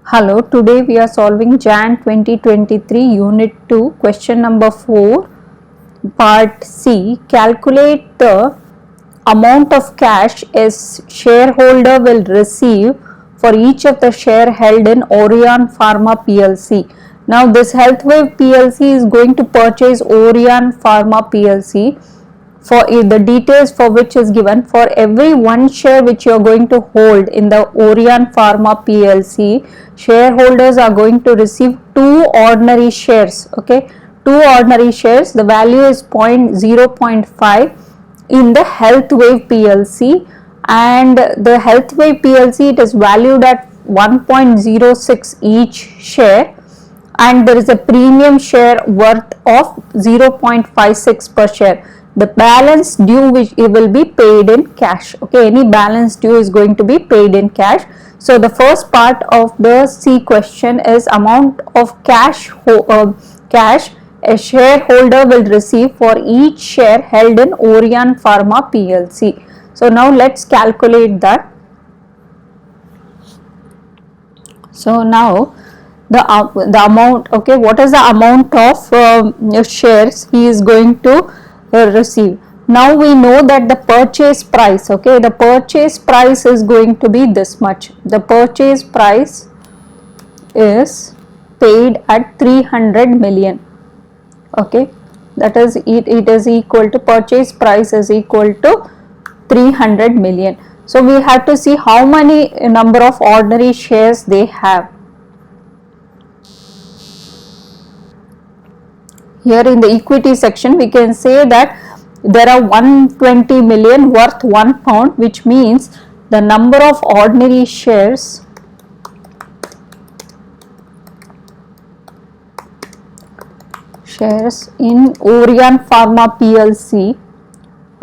Hello, today we are solving Jan 2023 Unit 2 question number 4 Part C. Calculate the amount of cash a shareholder will receive for each of the share held in Orion Pharma PLC. Now this Healthwave PLC is going to purchase Orion Pharma PLC. For the details for which is given, for every one share which you are going to hold in the Orion Pharma PLC, shareholders are going to receive 2 ordinary shares. Okay, 2 ordinary shares. The value is 0.5 in the Healthwave PLC, and the Healthwave PLC, it is valued at 1.06 each share, and there is a premium share worth of 0.56 per share. The balance due which it will be paid in cash. Okay, any balance due is going to be paid in cash. So the first part of the C question is amount of cash a shareholder will receive for each share held in Orion Pharma PLC. So now let's calculate that. So now the amount, okay, what is the amount of shares he is going to receive. Now we know that the purchase price, okay, the purchase price is going to be this much. The purchase price is paid at 300 million. Okay, that is it is equal to, purchase price is equal to 300 million. So we have to see how many number of ordinary shares they have. Here in the equity section, we can say that there are 120 million worth 1 pound, which means the number of ordinary shares in Orion Pharma PLC,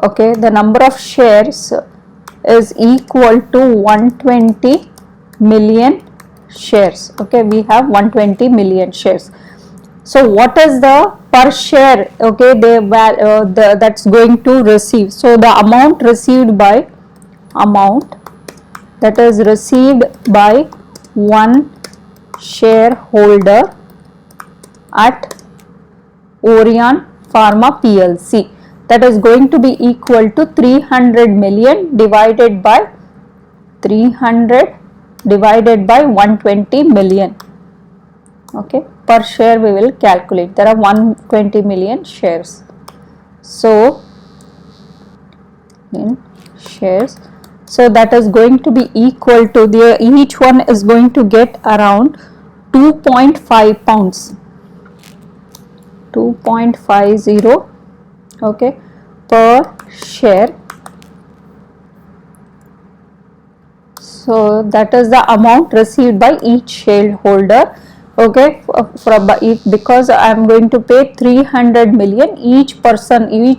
okay, the number of shares is equal to 120 million shares. Okay, we have 120 million shares. So what is the per share, okay, that's going to receive? So the amount received by, amount that is received by one shareholder at Orion Pharma PLC, that is going to be equal to 300 million divided by 120 million. Okay, per share we will calculate. There are 120 million shares. So in shares, so that is going to be equal to, the each one is going to get around 2.5 pounds, 2.50, okay, per share. So that is the amount received by each shareholder. Okay, because I am going to pay 300 million, each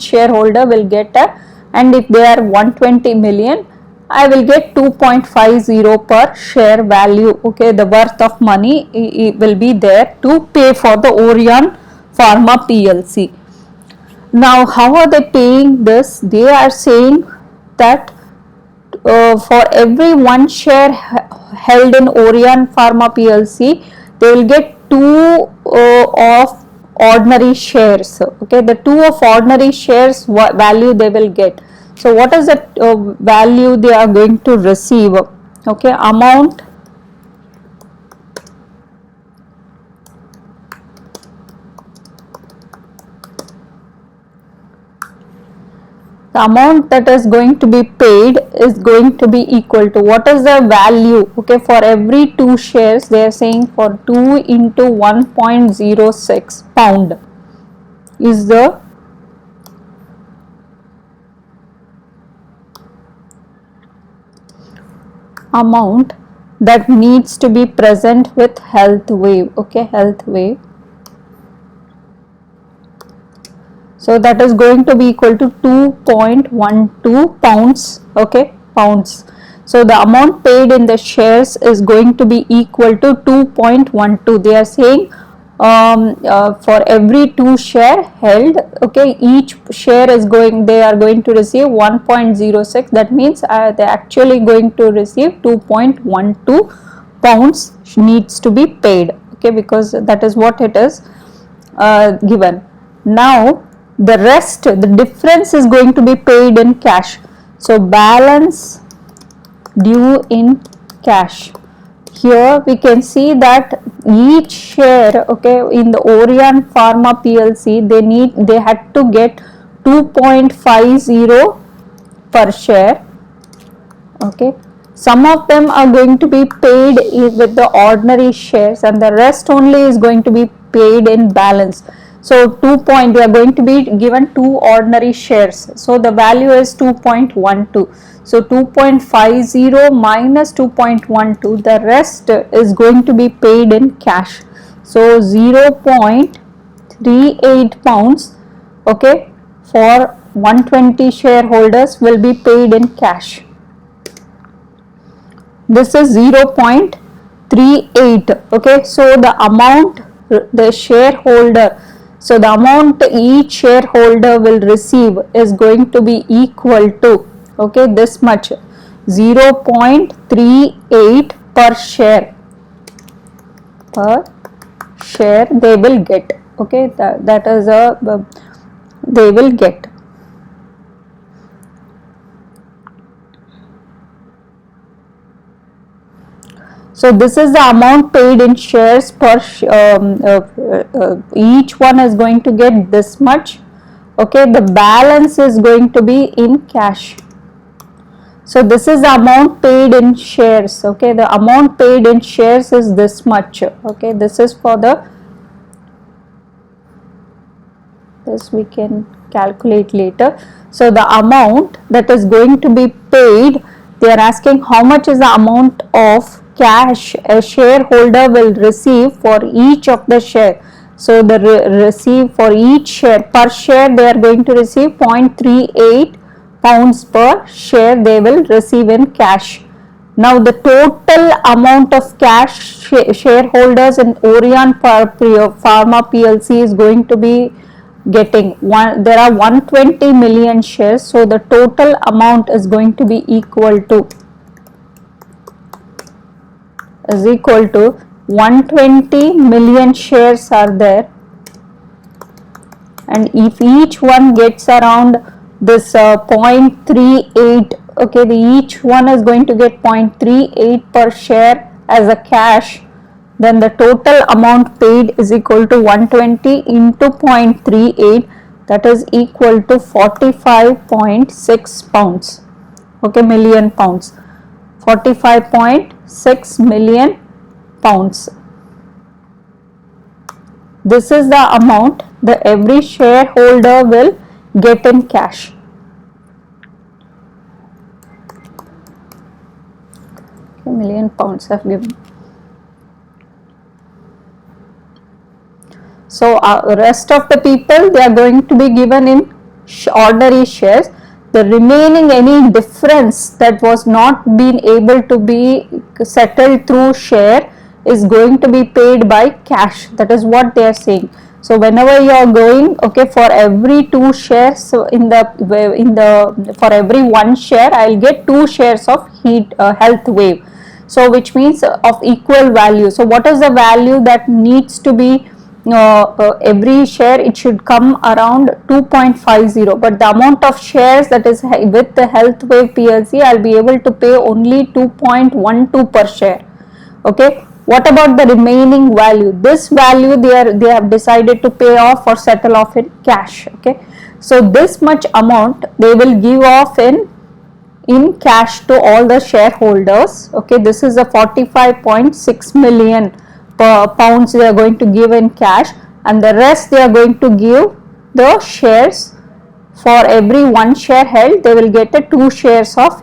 shareholder will get and if they are 120 million, I will get 2.50 per share value. Okay, the worth of money will be there to pay for the Orion Pharma PLC. Now how are they paying this? They are saying that for every one share held in Orion Pharma PLC, they will get 2 of ordinary shares. Okay, the 2 of ordinary shares value they will get. So what is the value they are going to receive? Okay, amount the amount that is going to be paid is going to be equal to, what is the value? Okay, for every 2 shares they are saying for 2 into 1.06 pound is the amount that needs to be present with Healthwave. Okay, Healthwave. So that is going to be equal to 2.12 pounds. Okay, pounds. So the amount paid in the shares is going to be equal to 2.12. They are saying for every 2 share held, okay, each share is they are going to receive 1.06. That means they are actually going to receive 2.12 pounds needs to be paid, okay, because that is what it is given. Now the rest, the difference is going to be paid in cash. So balance due in cash. Here we can see that each share, okay, in the Orion Pharma PLC, they had to get 2.50 per share, okay. Some of them are going to be paid with the ordinary shares, and the rest only is going to be paid in balance. So we are going to be given 2 ordinary shares, so the value is 2.12. So 2.50 minus 2.12, the rest is going to be paid in cash. So 0.38 pounds, okay, for 120 shareholders will be paid in cash. This is 0.38, okay. So the amount the shareholder, so the amount each shareholder will receive is going to be equal to, okay, this much, 0.38 per share they will get, okay. That is they will get. So this is the amount paid in shares per each one is going to get this much, okay. The balance is going to be in cash. So this is the amount paid in shares, okay. The amount paid in shares is this much, okay. This is for this we can calculate later. So the amount that is going to be paid, they are asking how much is the amount of cash a shareholder will receive for each of the share. So the receive for each share, per share they are going to receive 0.38 pounds per share they will receive in cash. Now the total amount of cash shareholders in Orion Pharma PLC is going to be getting there are 120 million shares, so the total amount is going to be equal to 120 million shares are there, and if each one gets around this 0.38, okay, each one is going to get 0.38 per share as a cash, then the total amount paid is equal to 120 into 0.38, that is equal to 45.6 pounds, okay, million pounds, 45.6 million pounds. This is the amount that every shareholder will get in cash. Okay, million pounds have given. So rest of the people, they are going to be given in ordinary shares. The remaining any difference that was not been able to be settled through share is going to be paid by cash. That is what they are saying. So whenever you are going, okay, for every 2 shares, so for every 1 share I will get 2 shares of Healthwave. So which means of equal value. So what is the value that needs to be every share? It should come around 2.50, but the amount of shares that is with the Healthwave PLC, I'll be able to pay only 2.12 per share, okay. What about the remaining value? This value they have decided to pay off or settle off in cash, okay. So this much amount they will give off in cash to all the shareholders, okay. This is a 45.6 million pounds they are going to give in cash, and the rest they are going to give the shares. For every 1 share held, they will get 2 shares of